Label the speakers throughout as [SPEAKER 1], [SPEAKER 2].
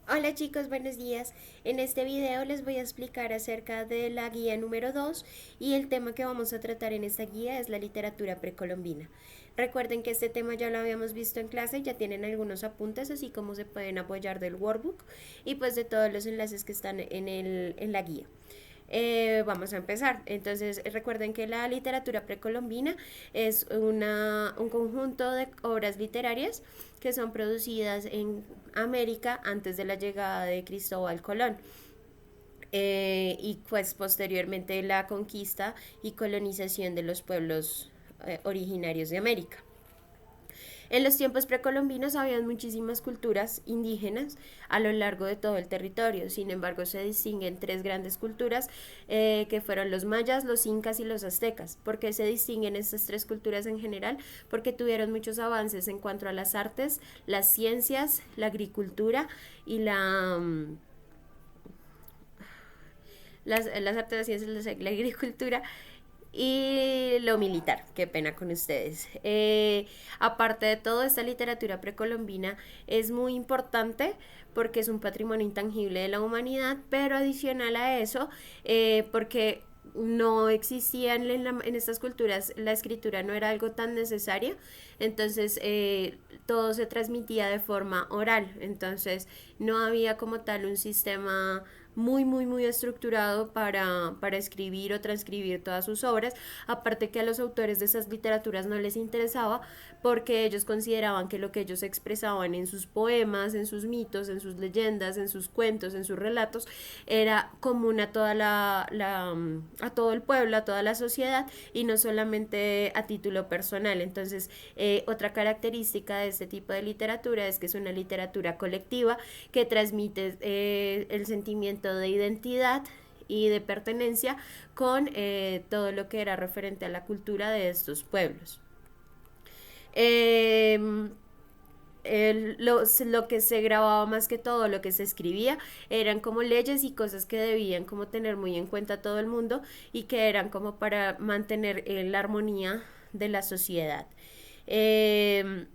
[SPEAKER 1] Hola chicos, buenos días. En este video les voy a explicar acerca de la guía número 2 y el tema que vamos a tratar en esta guía es la literatura precolombina. Recuerden que este tema ya lo habíamos visto en clase, ya tienen algunos apuntes así como se pueden apoyar del workbook y pues de todos los enlaces que están en la guía. Vamos a empezar. Entonces, recuerden que la literatura precolombina es un conjunto de obras literarias que son producidas en América antes de la llegada de Cristóbal Colón. Y pues posteriormente la conquista y colonización de los pueblos originarios de América. En los tiempos precolombinos había muchísimas culturas indígenas a lo largo de todo el territorio. Sin embargo, se distinguen tres grandes culturas que fueron los mayas, los incas y los aztecas. ¿Por qué se distinguen estas tres culturas en general? Porque tuvieron muchos avances en cuanto a las artes, las ciencias, la agricultura y las artes, las ciencias, la agricultura y lo militar. Qué pena con ustedes. Aparte de todo, esta literatura precolombina es muy importante porque es un patrimonio intangible de la humanidad, pero adicional a eso, porque no existían en estas culturas, la escritura no era algo tan necesario, entonces todo se transmitía de forma oral, entonces no había como tal un sistema muy estructurado para escribir o transcribir todas sus obras, aparte que a los autores de esas literaturas no les interesaba porque ellos consideraban que lo que ellos expresaban en sus poemas, en sus mitos, en sus leyendas, en sus cuentos, en sus relatos, era común a a todo el pueblo, a toda la sociedad y no solamente a título personal. Entonces, otra característica de este tipo de literatura es que es una literatura colectiva que transmite el sentimiento de identidad y de pertenencia con todo lo que era referente a la cultura de estos pueblos. Eh, lo que se grababa más que todo, lo que se escribía, eran como leyes y cosas que debían como tener muy en cuenta todo el mundo y que eran como para mantener la armonía de la sociedad. Eh,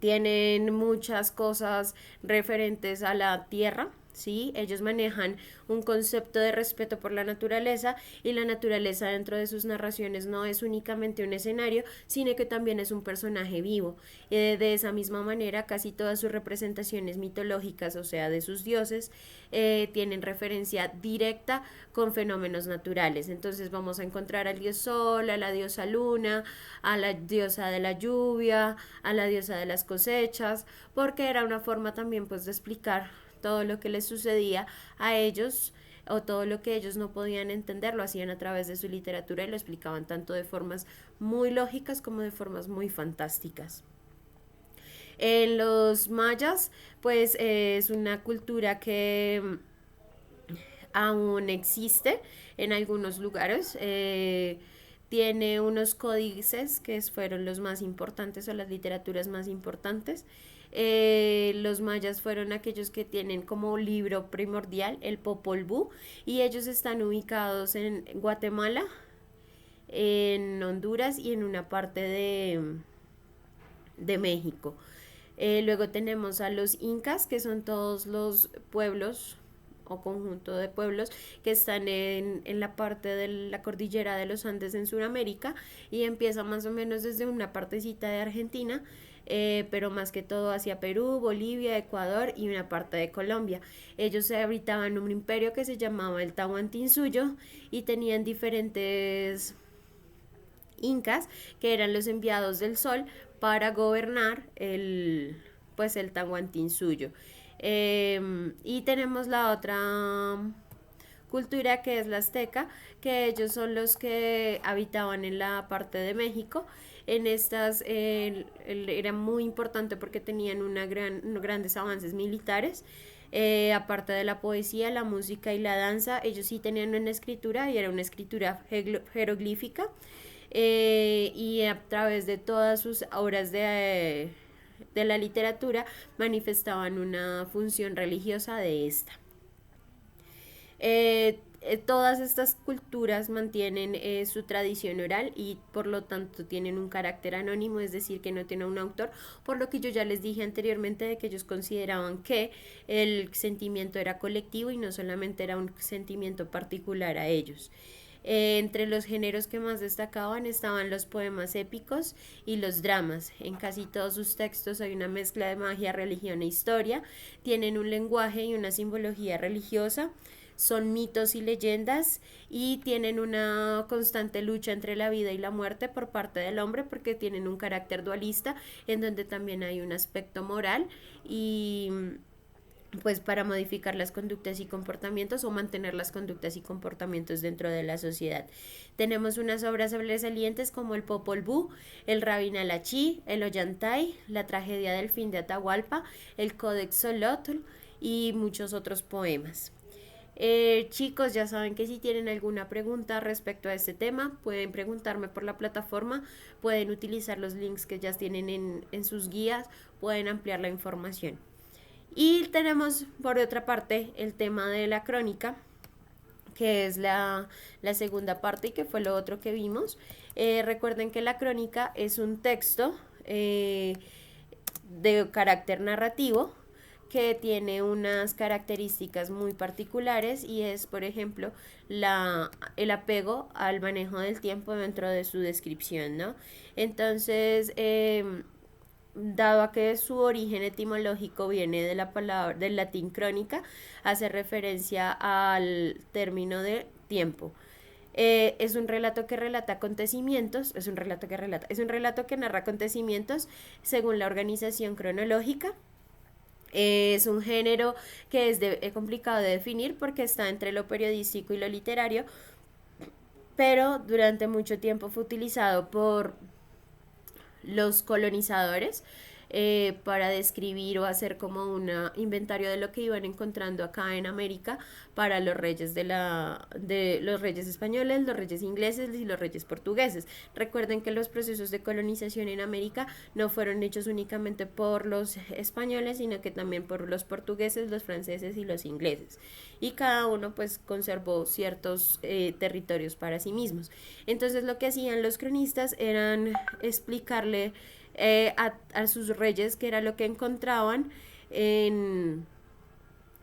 [SPEAKER 1] Tienen muchas cosas referentes a la tierra, ¿sí? Ellos manejan un concepto de respeto por la naturaleza y la naturaleza dentro de sus narraciones no es únicamente un escenario, sino que también es un personaje vivo. De esa misma manera, casi todas sus representaciones mitológicas, o sea, de sus dioses, tienen referencia directa con fenómenos naturales. Entonces vamos a encontrar al dios sol, a la diosa luna, a la diosa de la lluvia, a la diosa de las cosechas, porque era una forma también pues de explicar todo lo que les sucedía a ellos o todo lo que ellos no podían entender lo hacían a través de su literatura y lo explicaban tanto de formas muy lógicas como de formas muy fantásticas. En los mayas, pues es una cultura que aún existe en algunos lugares. Tiene unos códices que fueron los más importantes o las literaturas más importantes. Los mayas fueron aquellos que tienen como libro primordial el Popol Vuh y ellos están ubicados en Guatemala, en Honduras y en una parte de México. Luego tenemos a los incas, que son todos los pueblos o conjunto de pueblos que están en la parte de la cordillera de los Andes en Sudamérica y empieza más o menos desde una partecita de Argentina, pero más que todo hacia Perú, Bolivia, Ecuador y una parte de Colombia. Ellos habitaban un imperio que se llamaba el Tahuantinsuyo y tenían diferentes incas que eran los enviados del sol para gobernar pues el Tahuantinsuyo. Y tenemos la otra cultura que es la azteca, que ellos son los que habitaban en la parte de México. En estas era muy importante porque tenían grandes avances militares. Aparte de la poesía, la música y la danza, ellos sí tenían una escritura y era una escritura jeroglífica. Y a través de todas sus obras de la literatura manifestaban una función religiosa de esta. todas estas culturas mantienen su tradición oral y por lo tanto tienen un carácter anónimo, es decir, que no tiene un autor, por lo que yo ya les dije anteriormente de que ellos consideraban que el sentimiento era colectivo y no solamente era un sentimiento particular a ellos. Entre los géneros que más destacaban estaban los poemas épicos y los dramas. En casi todos sus textos hay una mezcla de magia, religión e historia. Tienen un lenguaje y una simbología religiosa. Son mitos y leyendas y tienen una constante lucha entre la vida y la muerte por parte del hombre porque tienen un carácter dualista en donde también hay un aspecto moral y pues para modificar las conductas y comportamientos o mantener las conductas y comportamientos dentro de la sociedad. Tenemos unas obras sobresalientes como el Popol Vuh, el Rabin Alachí, el Ollantay, la tragedia del fin de Atahualpa, el Codex Solotl y muchos otros poemas. Chicos, ya saben que si tienen alguna pregunta respecto a este tema, pueden preguntarme por la plataforma, pueden utilizar los links que ya tienen en sus guías, pueden ampliar la información. Y tenemos por otra parte el tema de la crónica, que es la segunda parte y que fue lo otro que vimos. Recuerden que la crónica es un texto de carácter narrativo que tiene unas características muy particulares y es, por ejemplo, el apego al manejo del tiempo dentro de su descripción, ¿no? Entonces, dado a que su origen etimológico viene de la palabra del latín crónica, hace referencia al término de tiempo. Es un relato que relata acontecimientos, es un relato que narra acontecimientos según la organización cronológica. Es un género que es complicado de definir porque está entre lo periodístico y lo literario, pero durante mucho tiempo fue utilizado por los colonizadores para describir o hacer como un inventario de lo que iban encontrando acá en América para los reyes de los reyes españoles, los reyes ingleses y los reyes portugueses. Recuerden que los procesos de colonización en América no fueron hechos únicamente por los españoles, sino que también por los portugueses, los franceses y los ingleses. Y cada uno pues conservó ciertos territorios para sí mismos. Entonces lo que hacían los cronistas eran explicarle a sus reyes que era lo que encontraban que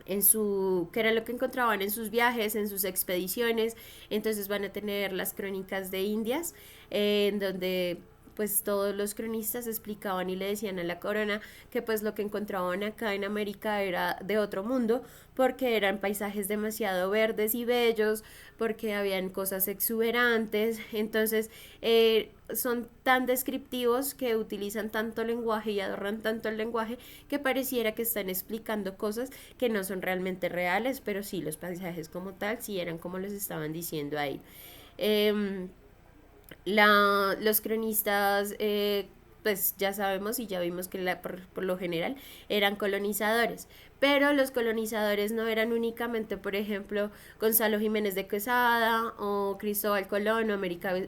[SPEAKER 1] era lo que encontraban en sus viajes, en sus expediciones. Entonces van a tener las crónicas de Indias, en donde pues todos los cronistas explicaban y le decían a la corona que pues lo que encontraban acá en América era de otro mundo, porque eran paisajes demasiado verdes y bellos, porque habían cosas exuberantes. Entonces son tan descriptivos que utilizan tanto lenguaje y adornan tanto el lenguaje que pareciera que están explicando cosas que no son realmente reales, pero sí, los paisajes como tal sí eran como los estaban diciendo ahí. Los cronistas, pues ya sabemos y ya vimos que por lo general eran colonizadores, pero los colonizadores no eran únicamente, por ejemplo, Gonzalo Jiménez de Quesada o Cristóbal Colón o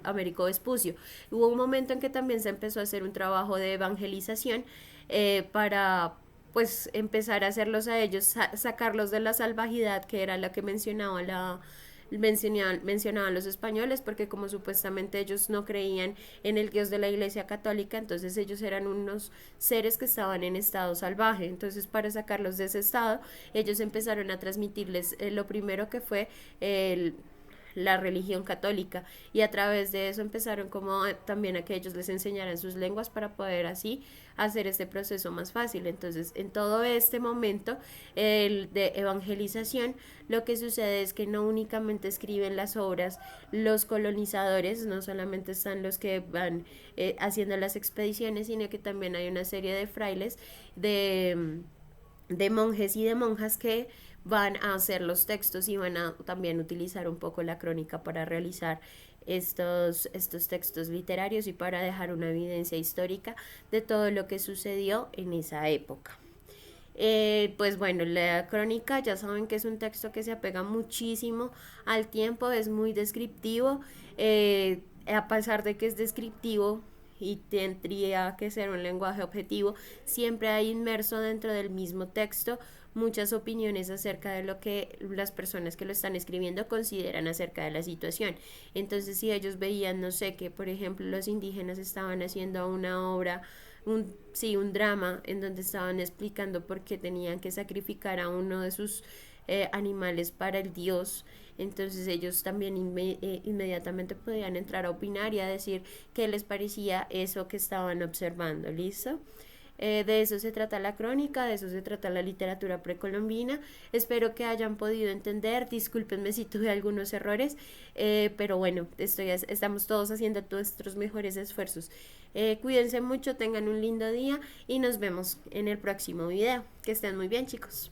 [SPEAKER 1] Américo Vespucio. Hubo un momento en que también se empezó a hacer un trabajo de evangelización para pues empezar a hacerlos a ellos, sacarlos de la salvajidad que era la que mencionaban los españoles, porque como supuestamente ellos no creían en el Dios de la Iglesia Católica, entonces ellos eran unos seres que estaban en estado salvaje. Entonces para sacarlos de ese estado, ellos empezaron a transmitirles lo primero que fue la religión católica, y a través de eso empezaron como también a que ellos les enseñaran sus lenguas para poder así hacer este proceso más fácil. Entonces en todo este momento de evangelización, lo que sucede es que no únicamente escriben las obras los colonizadores, no solamente están los que van haciendo las expediciones, sino que también hay una serie de frailes, de monjes y de monjas que van a hacer los textos y van a también utilizar un poco la crónica para realizar estos textos literarios y para dejar una evidencia histórica de todo lo que sucedió en esa época. Pues bueno, la crónica ya saben que es un texto que se apega muchísimo al tiempo, es muy descriptivo, a pesar de que es descriptivo y tendría que ser un lenguaje objetivo, siempre hay inmerso dentro del mismo texto muchas opiniones acerca de lo que las personas que lo están escribiendo consideran acerca de la situación. Entonces, si ellos veían, no sé, que por ejemplo los indígenas estaban haciendo una obra, un drama en donde estaban explicando por qué tenían que sacrificar a uno de sus animales para el dios, entonces ellos también inmediatamente podían entrar a opinar y a decir qué les parecía eso que estaban observando, ¿listo? De eso se trata la crónica, de eso se trata la literatura precolombina. Espero que hayan podido entender. Discúlpenme si tuve algunos errores, pero bueno, estamos todos haciendo nuestros mejores esfuerzos. Cuídense mucho, tengan un lindo día y nos vemos en el próximo video. Que estén muy bien, chicos.